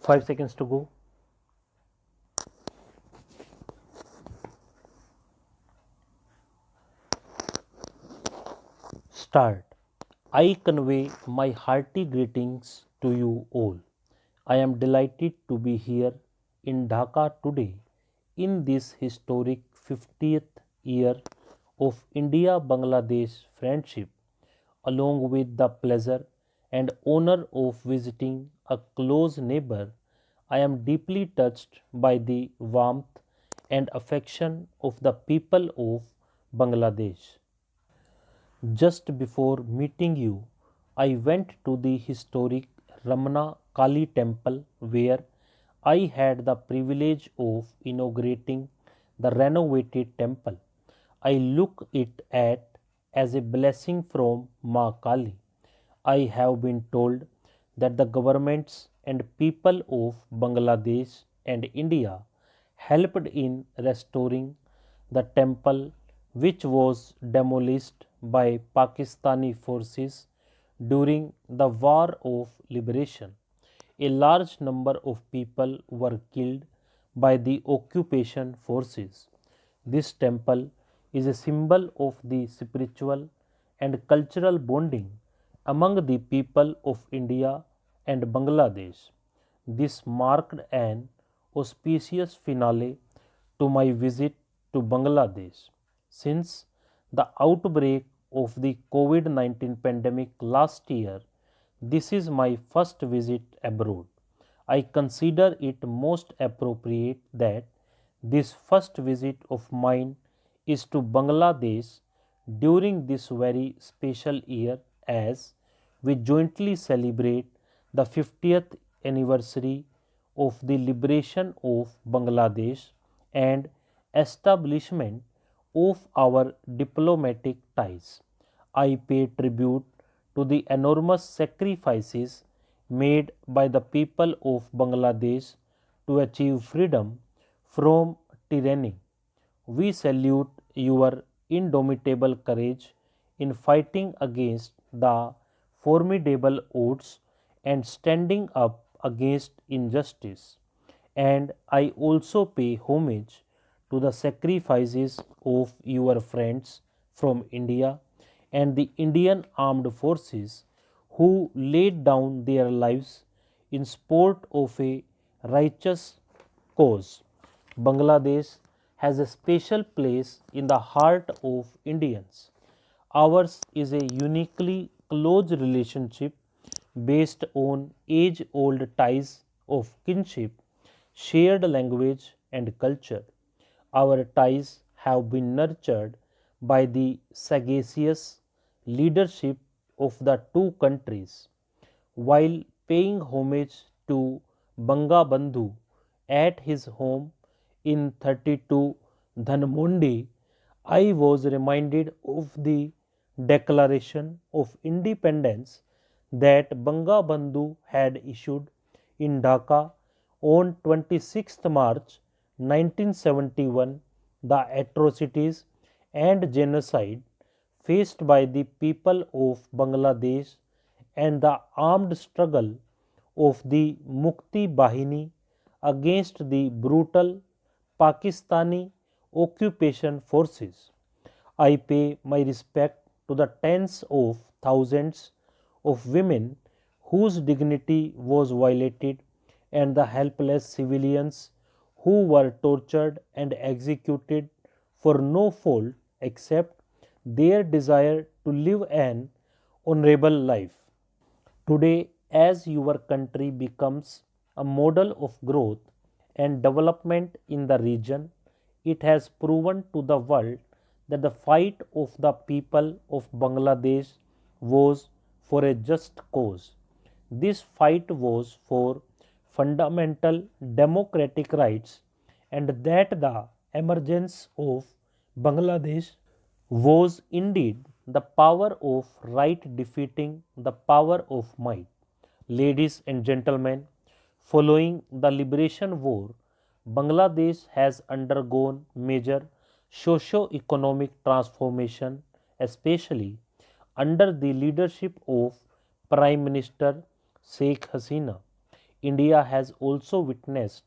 5 seconds to go. Start. I convey my hearty greetings to you all. I am delighted to be here in Dhaka today in this historic 50th year of India Bangladesh friendship, along with the pleasure and honor of visiting a close neighbor. I am deeply touched by the warmth and affection of the people of Bangladesh. Just before meeting you, I went to the historic Ramana Kali temple where I had the privilege of inaugurating the renovated temple. I look it at as a blessing from Ma Kali. I have been told that the governments and people of Bangladesh and India helped in restoring the temple, which was demolished by Pakistani forces during the War of Liberation. A large number of people were killed by the occupation forces. This temple is a symbol of the spiritual and cultural bonding among the people of India and Bangladesh. This marked an auspicious finale to my visit to Bangladesh. Since the outbreak of the COVID 19 pandemic last year, this is my first visit abroad. I consider it most appropriate that this first visit of mine is to Bangladesh during this very special year as we jointly celebrate the 50th anniversary of the liberation of Bangladesh and establishment of our diplomatic ties. I pay tribute to the enormous sacrifices made by the people of Bangladesh to achieve freedom from tyranny. We salute your indomitable courage in fighting against the formidable odds and standing up against injustice. And I also pay homage to the sacrifices of your friends from India and the Indian armed forces who laid down their lives in support of a righteous cause. Bangladesh has a special place in the heart of Indians. Ours is a uniquely close relationship based on age old ties of kinship, shared language, and culture. Our ties have been nurtured by the sagacious leadership of the two countries. While paying homage to Bangabandhu at his home in 32 Dhanmondi, I was reminded of the Declaration of Independence that Bangabandhu had issued in Dhaka on 26th March 1971. The atrocities and genocide faced by the people of Bangladesh and the armed struggle of the Mukti Bahini against the brutal Pakistani occupation forces. I pay my respect to the tens of thousands of women whose dignity was violated and the helpless civilians who were tortured and executed for no fault except their desire to live an honorable life. Today, as your country becomes a model of growth and development in the region, it has proven to the world that the fight of the people of Bangladesh was for a just cause. This fight was for fundamental democratic rights and that the emergence of Bangladesh was indeed the power of right defeating the power of might. Ladies and gentlemen, following the liberation war, Bangladesh has undergone major socio-economic transformation, especially under the leadership of Prime Minister Sheikh Hasina. India has also witnessed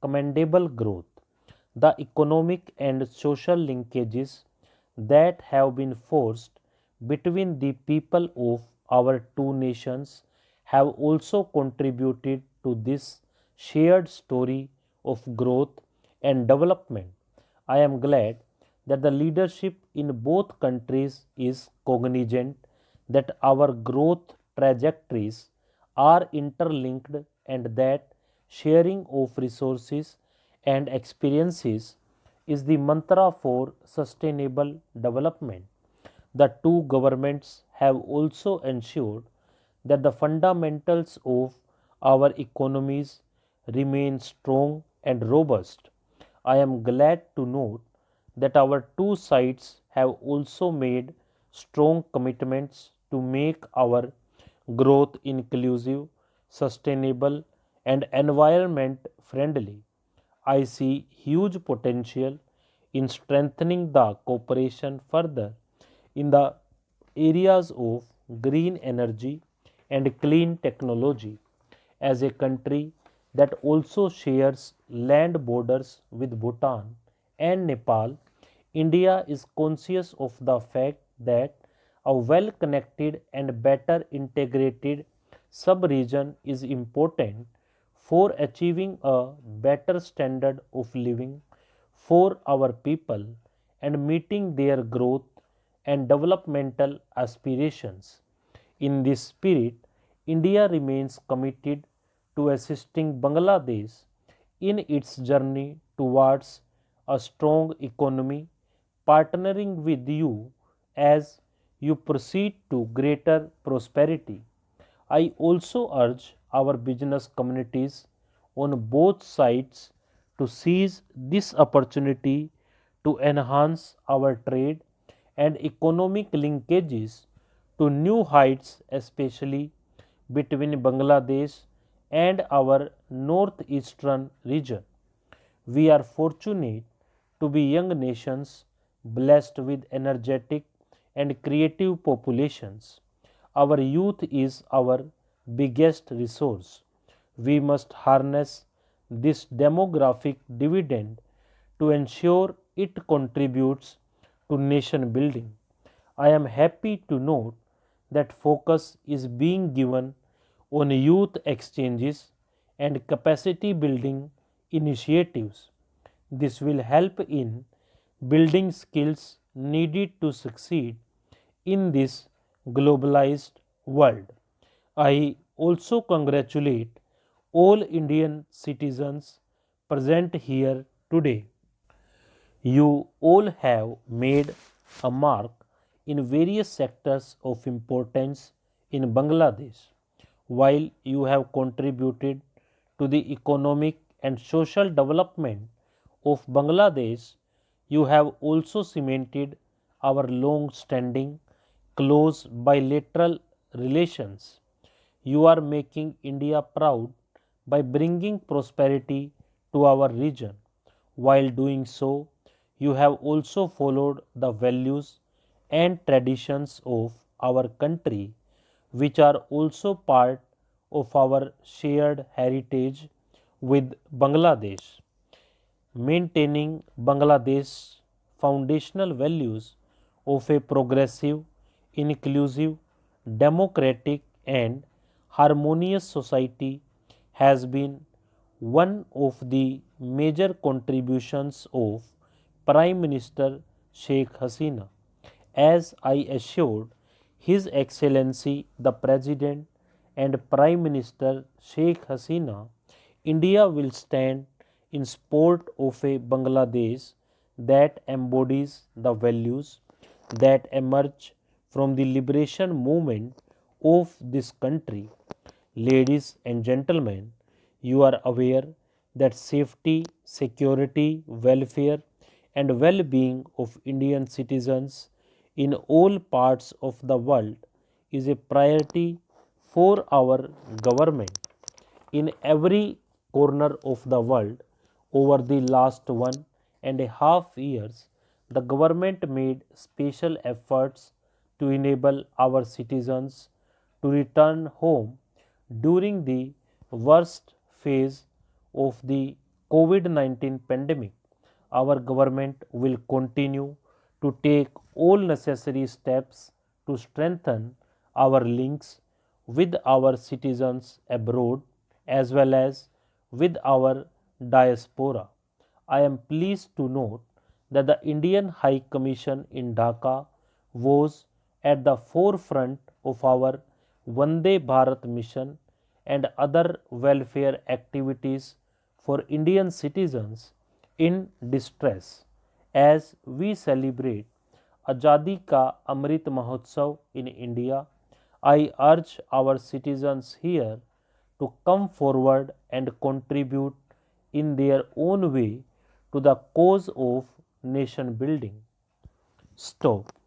commendable growth. The economic and social linkages that have been forged between the people of our two nations have also contributed to this shared story of growth and development. I am glad that the leadership in both countries is cognizant that our growth trajectories are interlinked and that sharing of resources and experiences is the mantra for sustainable development. The two governments have also ensured that the fundamentals of our economies remain strong and robust. I am glad to note that our two sides have also made strong commitments to make our growth inclusive, sustainable, and environment friendly. I see huge potential in strengthening the cooperation further in the areas of green energy and clean technology. As a country that also shares land borders with Bhutan and Nepal, India is conscious of the fact that a well connected and better integrated sub region is important for achieving a better standard of living for our people and meeting their growth and developmental aspirations. In this spirit, India remains committed to assisting Bangladesh in its journey towards a strong economy, partnering with you as you proceed to greater prosperity. I also urge our business communities on both sides to seize this opportunity to enhance our trade and economic linkages to new heights, especially between Bangladesh and our northeastern region. We are fortunate to be young nations blessed with energetic and creative populations. Our youth is our biggest resource. We must harness this demographic dividend to ensure it contributes to nation building. I am happy to note that focus is being given on youth exchanges and capacity building initiatives. This will help in building skills needed to succeed in this globalized world. I also congratulate all Indian citizens present here today. You all have made a mark in various sectors of importance in Bangladesh. While you have contributed to the economic and social development of Bangladesh, you have also cemented our long standing close bilateral relations. You are making India proud by bringing prosperity to our region. While doing so, you have also followed the values and traditions of our country, which are also part of our shared heritage with Bangladesh. Maintaining Bangladesh's foundational values of a progressive, inclusive, democratic, and harmonious society has been one of the major contributions of Prime Minister Sheikh Hasina. As I assured His Excellency the President and Prime Minister Sheikh Hasina, India will stand in support of a Bangladesh that embodies the values that emerge from the liberation movement of this country. Ladies and gentlemen, you are aware that safety, security, welfare, and well being of Indian citizens in all parts of the world is a priority for our government. In every corner of the world, over the last 1.5 years, the government made special efforts to enable our citizens to return home during the worst phase of the COVID-19 pandemic, our government will continue to take all necessary steps to strengthen our links with our citizens abroad as well as with our diaspora. I am pleased to note that the Indian High Commission in Dhaka was at the forefront of our Vande Bharat mission and other welfare activities for Indian citizens in distress as we celebrate Azadi Ka Amrit Mahotsav in India. I urge our citizens here to come forward and contribute in their own way to the cause of nation building. Stop.